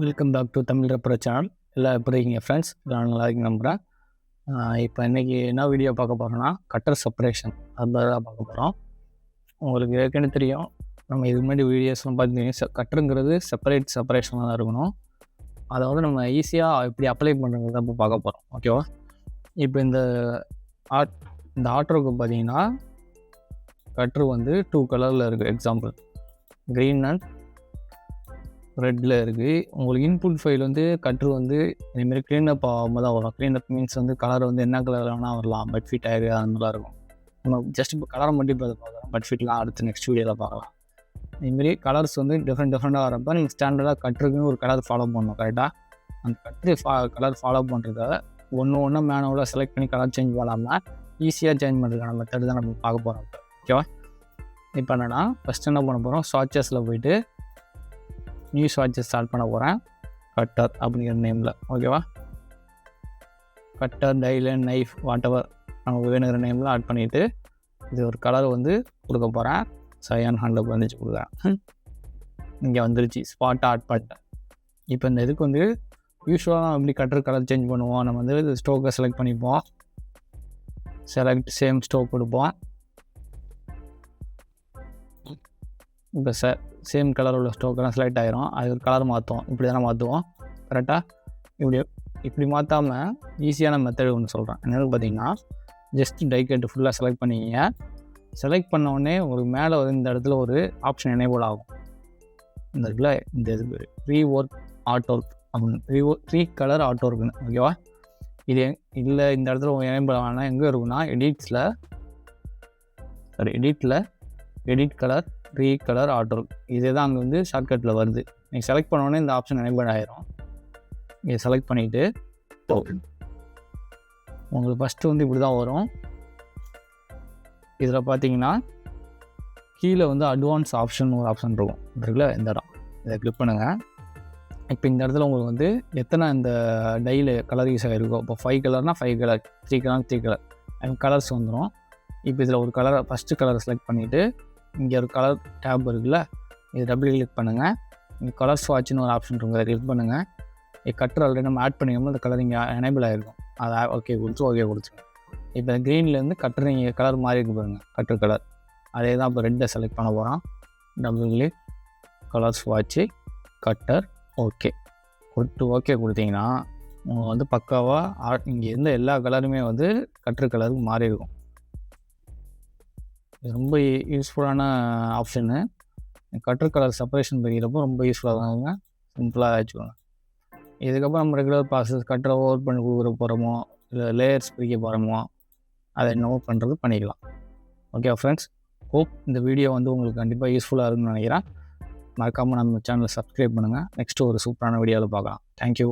Welcome back to Tamil rubber channel. எல்லாம் எப்படி இருக்கீங்க ஃப்ரெண்ட்ஸ்? நான் நல்லா இருக்கீங்க நம்புகிறேன். இப்போ இன்றைக்கி என்ன வீடியோ பார்க்க போகிறோன்னா கட்டர் செப்பரேஷன் அது தான் பார்க்க போகிறோம். உங்களுக்கு ஏற்கனவே தெரியும், நம்ம இது முன்னாடி வீடியோஸ்லாம் பார்த்தீங்கன்னா கட்டருங்கிறது செப்பரேஷனாக தான் இருக்கணும். அதை வந்து நம்ம ஈஸியாக எப்படி அப்ளை பண்ணுறது தான் இப்போ பார்க்க போகிறோம். ஓகேவா? இப்போ இந்த ஆட்டோவுக்கு பார்த்தீங்கன்னா கட்ரு வந்து 2 கலரில் இருக்குது. எக்ஸாம்பிள் க்ரீன் அண்ட் ரெட்டில் இருக்குது. உங்களுக்கு இன்புட் ஃபைல் வந்து கட்ரு வந்து இதேமாரி க்ளீனப் ஆகாமல் தான் வரும். க்ளீனப் மீன்ஸ் வந்து கலர் வந்து என்ன கலர் வேணால் வரலாம், பட் ஃபிட் ஆகிடு அந்த மாதிரிலாம் இருக்கும். நம்ம ஜஸ்ட் இப்போ கலரை மட்டும் இப்போ பார்க்கலாம், பட் ஃபிட்லாம் அடுத்து நெக்ஸ்ட் வீடியோவில் பார்க்கலாம். இதுமாரி கலர்ஸ் வந்து டிஃப்ரெண்ட்டாக வரப்போ நீங்கள் ஸ்டாண்டர்டாக கட்ருக்குன்னு ஒரு கலர் ஃபாலோ பண்ணணும். கரெக்டாக அந்த கட்ரு கலர் ஃபாலோ பண்ணுறதுக்காக ஒன்று மேனுவலாக செலக்ட் பண்ணி கலர் சேஞ்ச் பண்ணாமல் ஈஸியாக சேஞ்ச் பண்ணுறதுக்கான மெத்தட் தான் நம்ம பார்க்க போகிறோம். இப்போ ஓகேவா? இப்போ என்னென்னா ஃபஸ்ட் என்ன பண்ண போகிறோம், ஸ்வாட்சஸில் போய்ட்டு நியூ ஸ்வாட்சஸ் ஸ்டார்ட் பண்ண போகிறேன். கட்டர் அப்படிங்கிற நேமில். ஓகேவா? Cutter, Dylan, knife, what ever நமக்கு வேணுங்கிற நேமில் ஆட் பண்ணிவிட்டு இது ஒரு கலர் வந்து கொடுக்க போகிறேன். சயான் ஹேண்டில் வந்துச்சு கொடுக்குறேன். இங்கே வந்துருச்சு, ஸ்பாட்டாக ஆட் பண்ணிட்டேன். இப்போ இந்த இதுக்கு வந்து யூஸ்வலாக எப்படி கட்டர் கலர் சேஞ்ச் பண்ணுவோம், நம்ம வந்து ஸ்டோக்கை செலக்ட் பண்ணிப்போம். செலக்ட் சேம் ஸ்டோக் கொடுப்போம். இப்போ சேம் கலர் உள்ள ஸ்டோக்கெல்லாம் செலக்ட் ஆகிரும். அது ஒரு கலர் மாற்றுவோம். இப்படி தானே மாற்றுவோம். கரெக்டாக இப்படி மாற்றாமல் ஈஸியான மெத்தட் ஒன்று சொல்கிறேன். என்னென்னு பார்த்தீங்கன்னா, ஜஸ்ட் டைக்கெட்டு ஃபுல்லாக செலக்ட் பண்ணிக்கிங்க. செலக்ட் பண்ணோடனே உங்களுக்கு மேலே வந்து இந்த இடத்துல ஒரு ஆப்ஷன் எனேபிள் ஆகும். இந்த இடத்துல இந்த இது ரீஒர்க் ஆட்டோ அப்படின்னு ரீ கலர் ஆட்டோ இருக்குன்னு. ஓகேவா? இது இல்லை இந்த இடத்துல எனேபிள் ஆனால் எங்கே இருக்குன்னா எடிட் கலர் ரீ கலர் ஆட்டோ. இதே தான் அங்கே வந்து ஷார்ட்கட்டில் வருது. நீங்கள் செலக்ட் பண்ணோடனே இந்த ஆப்ஷன் எனேபிள் ஆகிரும். இதை செலக்ட் பண்ணிவிட்டு உங்களுக்கு ஃபஸ்ட்டு வந்து இப்படி தான் வரும். இதில் பார்த்தீங்கன்னா கீழே வந்து அட்வான்ஸ் ஆப்ஷன் ஒரு ஆப்ஷன் இருக்கும். இருக்குல்ல இந்த இடம், இதை கிளிக் பண்ணுங்கள். இப்போ இந்த இடத்துல உங்களுக்கு வந்து எத்தனை இந்த டையில் கலர் யூஸ் ஆகிருக்கோ, இப்போ 5 கலர்னால் 5 கலர், 3 கலர்னால் 3 கலர் அந்த கலர்ஸ் வந்துடும். இப்போ இதில் ஒரு கலரை ஃபஸ்ட்டு கலரை செலக்ட் பண்ணிவிட்டு இங்கே ஒரு கலர் டேப் இருக்குல்ல, இது டபுள் கிளிக் பண்ணுங்கள். இங்கே கலர் ஸ்வாட்ச்னு ஒரு ஆப்ஷன் இருக்கும், அதை கிளிக் பண்ணுங்கள். கட்டர் ஆல்ரெடி நம்ம ஆட் பண்ணிக்கோம், அந்த கலர் இங்கே எனேபிள் ஆகிருக்கும். அதை ஓகே கொடுத்துருங்க. இப்போ க்ரீன்லேருந்து கட்டர் இங்கே கலர் மாறி இருக்கு பாருங்கள், கட்டர் கலர். அதே தான் இப்போ ரெட்டை செலக்ட் பண்ண போகிறோம். டபுள் கிளிக், கலர் ஸ்வாட்ச்சு, கட்டர், ஓகே கொடுத்தீங்கன்னா உங்களுக்கு வந்து பக்காவாக இங்கே இருந்த எல்லா கலருமே வந்து கட்டர் கலருக்கு மாறி இருக்கும். ரொம்ப யூஸ்ஃபுல்லான ஆப்ஷனு. கட்டர் கலர் செப்பரேஷன் பண்ணிக்கிறப்போ ரொம்ப யூஸ்ஃபுல்லாக தாங்க. சிம்பிளாக வச்சுக்கோங்க. இதுக்கப்புறம் நம்ம ரெகுலர் ப்ராசஸ் கட்டரை ஓவர் பண்ணி கொடுக்குற போகிறோமோ, இல்லை லேயர்ஸ் பிரிக்க போகிறோமோ, அதை என்னவோ பண்ணுறது பண்ணிக்கலாம். ஓகே ஃப்ரெண்ட்ஸ், ஹோப் இந்த வீடியோ வந்து உங்களுக்கு கண்டிப்பாக யூஸ்ஃபுல்லாக இருக்குன்னு நினைக்கிறேன். மறக்காமல் நம்ம சேனலை சப்ஸ்கிரைப் பண்ணுங்கள். நெக்ஸ்ட்டு ஒரு சூப்பரான வீடியோவில் பார்க்கலாம். தேங்க்யூ.